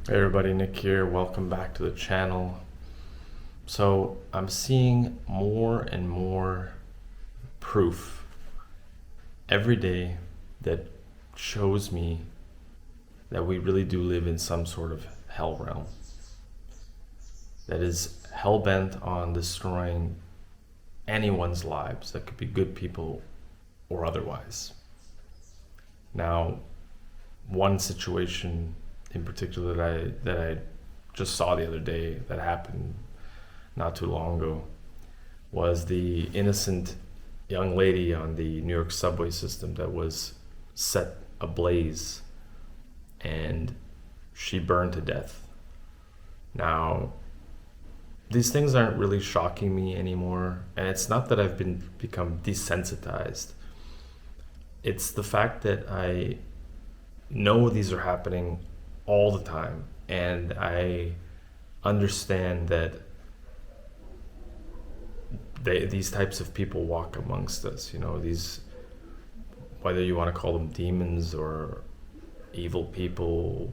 Hey everybody, Nick here. Welcome back to the channel. So I'm seeing more and more proof every day that shows me that we really do live in some sort of hell realm that is hell-bent on destroying anyone's lives. That could be good people or otherwise. Now, one situation in particular that I just saw the other day that happened not too long ago was the innocent young lady on the New York subway system that was set ablaze and she burned to death. Now, these things aren't really shocking me anymore, and it's not that I've become desensitized. It's the fact that I know these are happening all the time, and I understand that these types of people walk amongst us. These, whether you want to call them demons or evil people,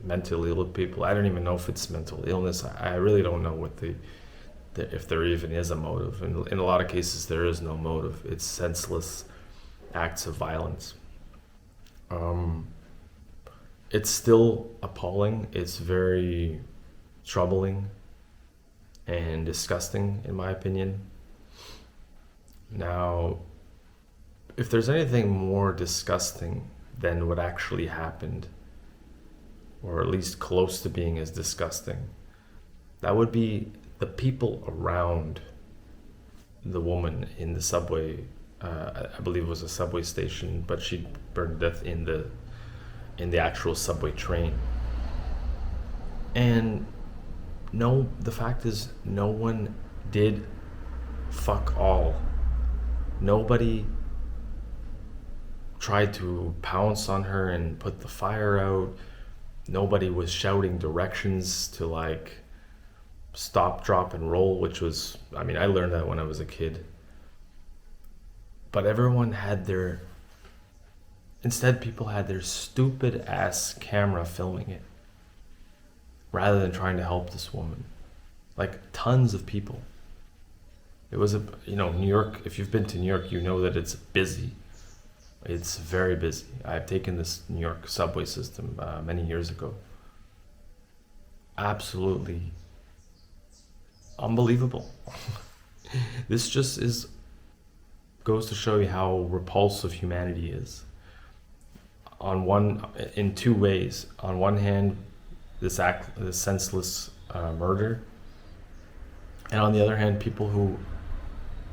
mentally ill people. I don't even know if it's mental illness. I really don't know if there even is a motive. In a lot of cases, there is no motive. It's senseless acts of violence. It's still appalling. It's very troubling and disgusting, in my opinion. Now, if there's anything more disgusting than what actually happened, or at least close to being as disgusting, that would be the people around the woman in the subway. I believe it was a subway station, but she burned to death in the actual subway train. And no, the fact is, no one did fuck all. Nobody tried to pounce on her and put the fire out. Nobody was shouting directions to stop, drop, and roll, which was, I learned that when I was a kid. But everyone had instead people had their stupid ass camera filming it rather than trying to help this woman. Tons of people. It was New York, if you've been to New York, you know that it's busy. It's very busy. I've taken this New York subway system many years ago. Absolutely unbelievable. This just goes to show you how repulsive humanity is. In two ways. On one hand, this senseless murder, and on the other hand, people who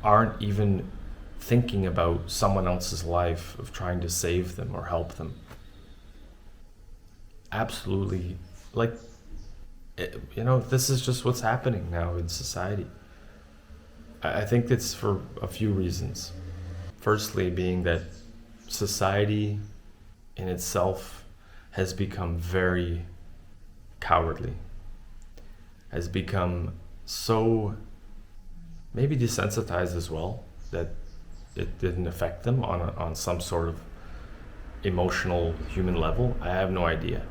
aren't even thinking about someone else's life, of trying to save them or help them. Absolutely, this is just what's happening now in society. I think it's for a few reasons. Firstly, being that society in itself has become very cowardly, has become so maybe desensitized as well, that it didn't affect them on some sort of emotional human level. I have no idea.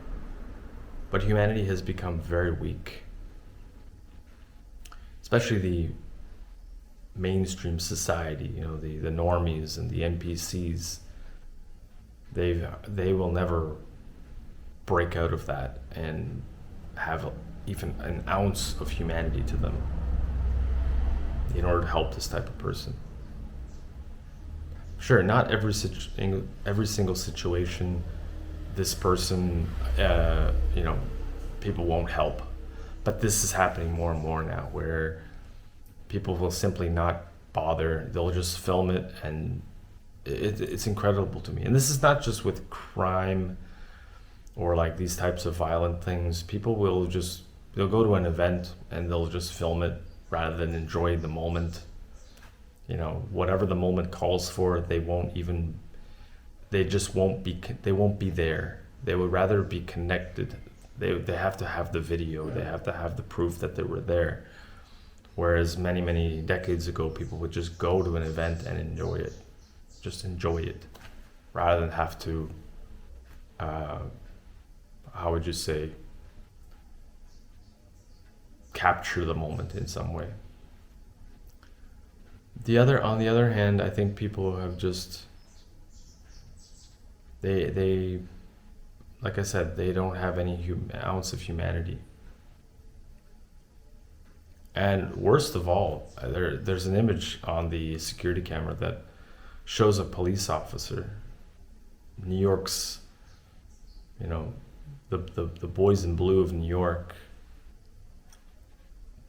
But humanity has become very weak. Especially the mainstream society, the normies and the NPCs. They will never break out of that and have even an ounce of humanity to them in order to help this type of person. Sure, not every single situation this person, people won't help. But this is happening more and more now, where people will simply not bother. They'll just film it, and it's incredible to me. And this is not just with crime or these types of violent things. People they'll go to an event and they'll just film it rather than enjoy the moment. Whatever the moment calls for, they won't be there. They would rather be connected. They have to have the video. They have to have the proof that they were there. Whereas many, many decades ago, people would just go to an event and enjoy it. Just enjoy it, rather than have to, how would you say, capture the moment in some way. On the other hand, I think people have just they like I said, they don't have any ounce of humanity. And worst of all, there's an image on the security camera that shows a police officer, New York's, you know, the boys in blue of New York,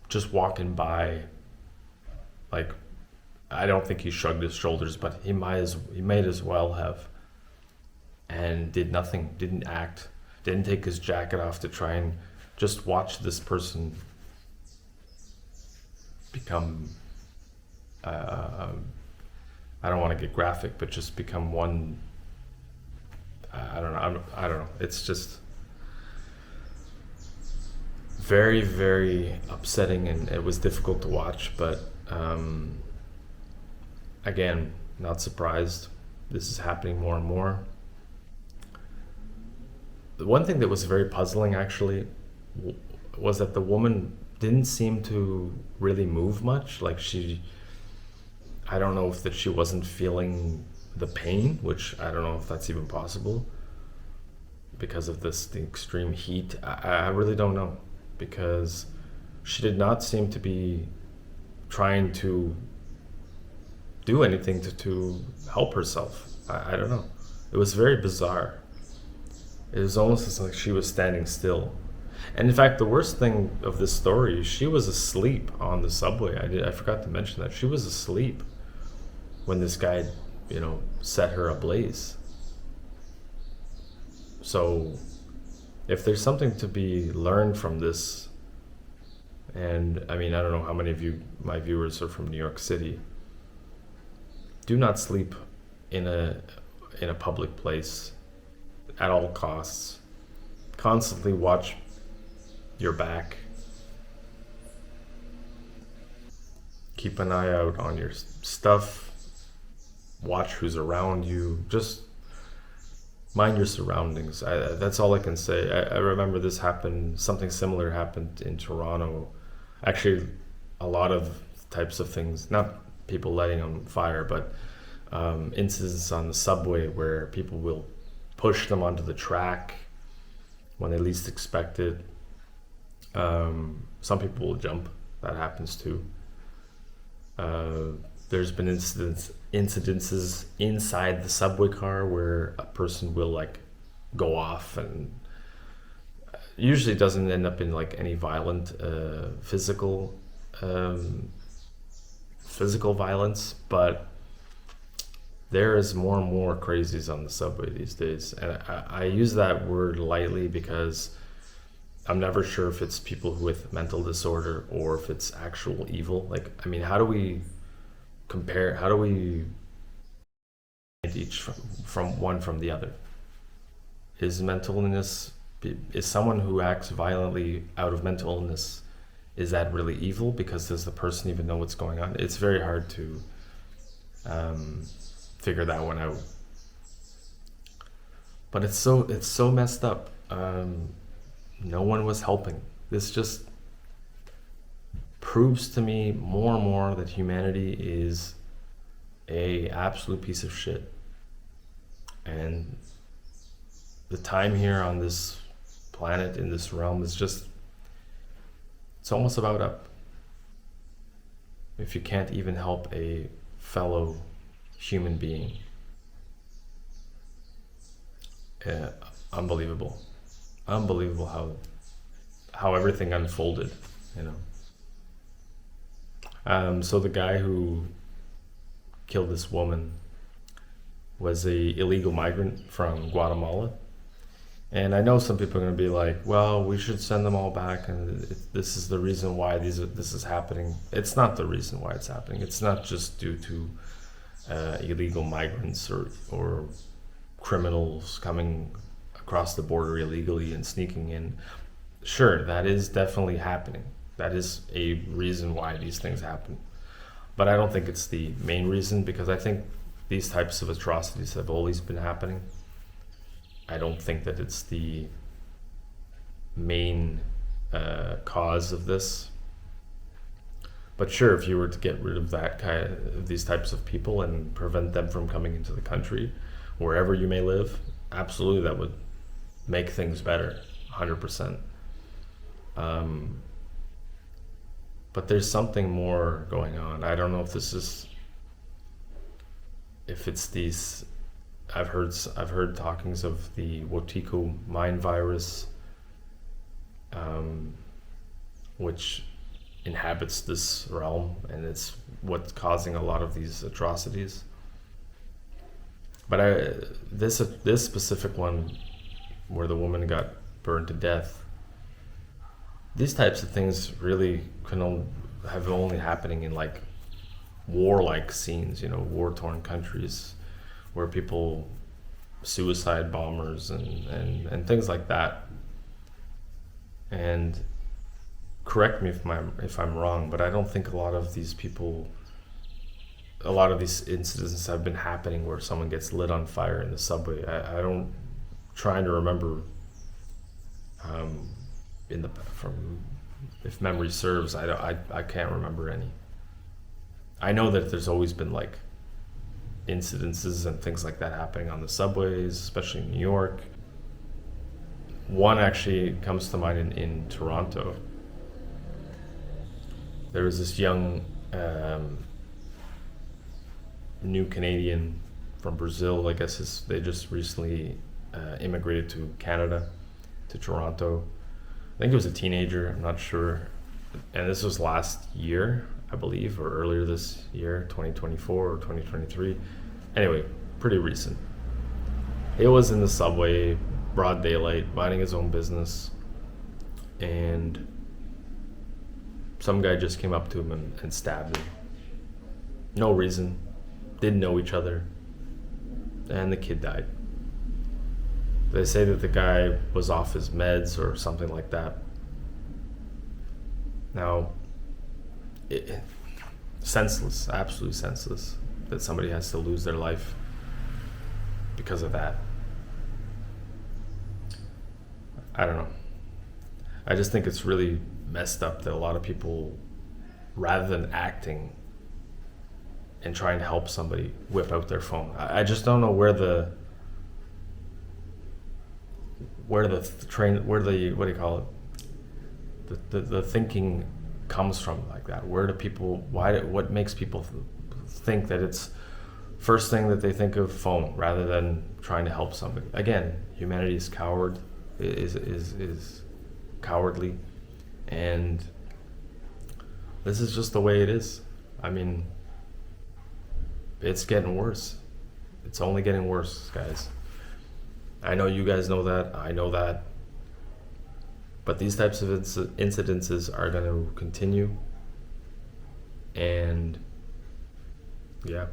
just walking by. Like, I don't think he shrugged his shoulders, but he might as well have, and did nothing, didn't act, didn't take his jacket off to try and just watch this person become, I don't want to get graphic, but just become one, I don't know. It's just very, very upsetting, and it was difficult to watch, but again, not surprised. This is happening more and more. The one thing that was very puzzling, actually, was that the woman didn't seem to really move much. Like, I don't know if that she wasn't feeling the pain, which I don't know if that's even possible because of the extreme heat. I really don't know, because she did not seem to be trying to do anything to help herself. I don't know. It was very bizarre. It was almost as like she was standing still. And in fact, the worst thing of this story is she was asleep on the subway. I forgot to mention that. She was asleep when this guy, set her ablaze. So if there's something to be learned from this, and I mean, I don't know how many of my viewers are from New York City, do not sleep in a public place at all costs. Constantly watch your back. Keep an eye out on your stuff. Watch who's around you. Just mind your surroundings. That's all I can say. I remember something similar happened in Toronto. Actually, a lot of types of things, not people lighting on fire, but incidents on the subway where people will push them onto the track when they least expect it. Some people will jump. That happens too. There's been incidences inside the subway car where a person will go off, and usually doesn't end up in any violent physical violence, but there is more and more crazies on the subway these days. And I use that word lightly because I'm never sure if it's people with mental disorder or if it's actual evil. How do we compare? How do we each from one from the other? Is mental illness, is someone who acts violently out of mental illness, is that really evil? Because does the person even know what's going on? It's very hard to figure that one out. But it's so messed up. No one was helping. This just proves to me more and more that humanity is a absolute piece of shit. And the time here on this planet, in this realm, is just, it's almost about up. If you can't even help a fellow human being. Unbelievable how everything unfolded, so the guy who killed this woman was a illegal migrant from Guatemala. And I know some people are going to be like, well, we should send them all back, and this is the reason why this is happening. It's not the reason why it's happening. It's not just due to illegal migrants or criminals coming across the border illegally and sneaking in. Sure, that is definitely happening. That is a reason why these things happen. But I don't think it's the main reason, because I think these types of atrocities have always been happening. I don't think that it's the main cause of this. But sure, if you were to get rid of that kind of these types of people and prevent them from coming into the country, wherever you may live, absolutely that would make things better, 100%. But there's something more going on. I don't know if it's these. I've heard talkings of the Wotiko mind virus, which inhabits this realm, and it's what's causing a lot of these atrocities. But this specific one, where the woman got burned to death, these types of things really have only happening in like warlike scenes, war-torn countries, where people, suicide bombers and things like that. And correct me if I'm wrong, but I don't think a lot of these incidents have been happening where someone gets lit on fire in the subway. Trying to remember, if memory serves, I can't remember any. I know that there's always been like incidences and things like that happening on the subways, especially in New York. One actually comes to mind in Toronto. There was this young new Canadian from Brazil. I guess they just recently immigrated to Canada, to Toronto. I think he was a teenager, I'm not sure. And this was last year, I believe, or earlier this year, 2024 or 2023. Anyway, pretty recent. He was in the subway, broad daylight, minding his own business, and some guy just came up to him and stabbed him. No reason. Didn't know each other. And the kid died. They say that the guy was off his meds or something like that. Now, senseless, absolutely senseless, that somebody has to lose their life because of that. I don't know. I just think it's really messed up that a lot of people, rather than acting and trying to help somebody, whip out their phone. I just don't know where the thinking comes from like that. What makes people think that it's first thing that they think of phone rather than trying to help somebody? Again, humanity is cowardly, and this is just the way it is. I mean, it's getting worse. It's only getting worse, guys. I know you guys know that. I know that. But these types of incidences are going to continue. And yeah.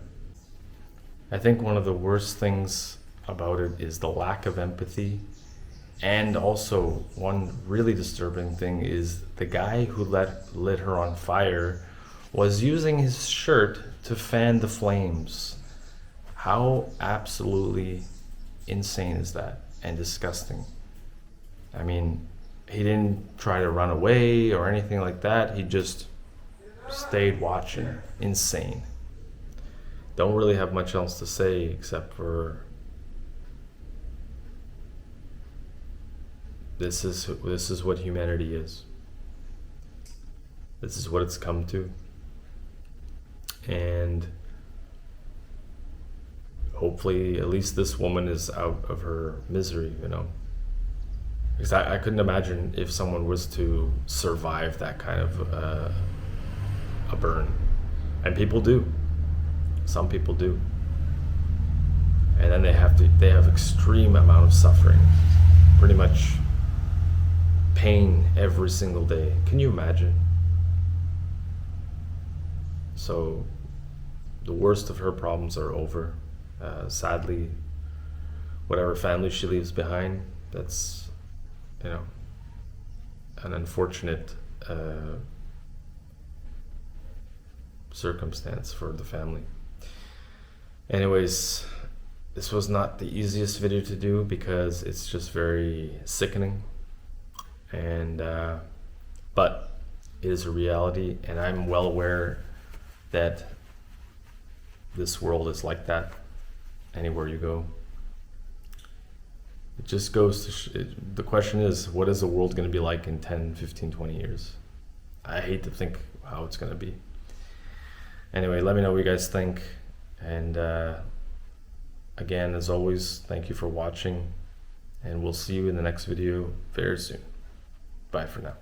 I think one of the worst things about it is the lack of empathy. And also, one really disturbing thing is the guy who lit her on fire was using his shirt to fan the flames. How absolutely insane is that, and disgusting. I mean, he didn't try to run away or anything like that. He just stayed watching. Insane. Don't really have much else to say except for this is what humanity is. This is what it's come to. And hopefully at least this woman is out of her misery, because I couldn't imagine if someone was to survive that kind of a burn. And people do. Some people do. And then they have extreme amount of suffering, pretty much pain every single day. Can you imagine? So the worst of her problems are over. Sadly, whatever family she leaves behind, that's, an unfortunate circumstance for the family. Anyways, this was not the easiest video to do because it's just very sickening. And but it is a reality, and I'm well aware that this world is like that anywhere you go. It just goes to the question is, what is the world going to be like in 10, 15, 20 years? I hate to think how it's going to be. Anyway, let me know what you guys think. And again, as always, thank you for watching. And we'll see you in the next video very soon. Bye for now.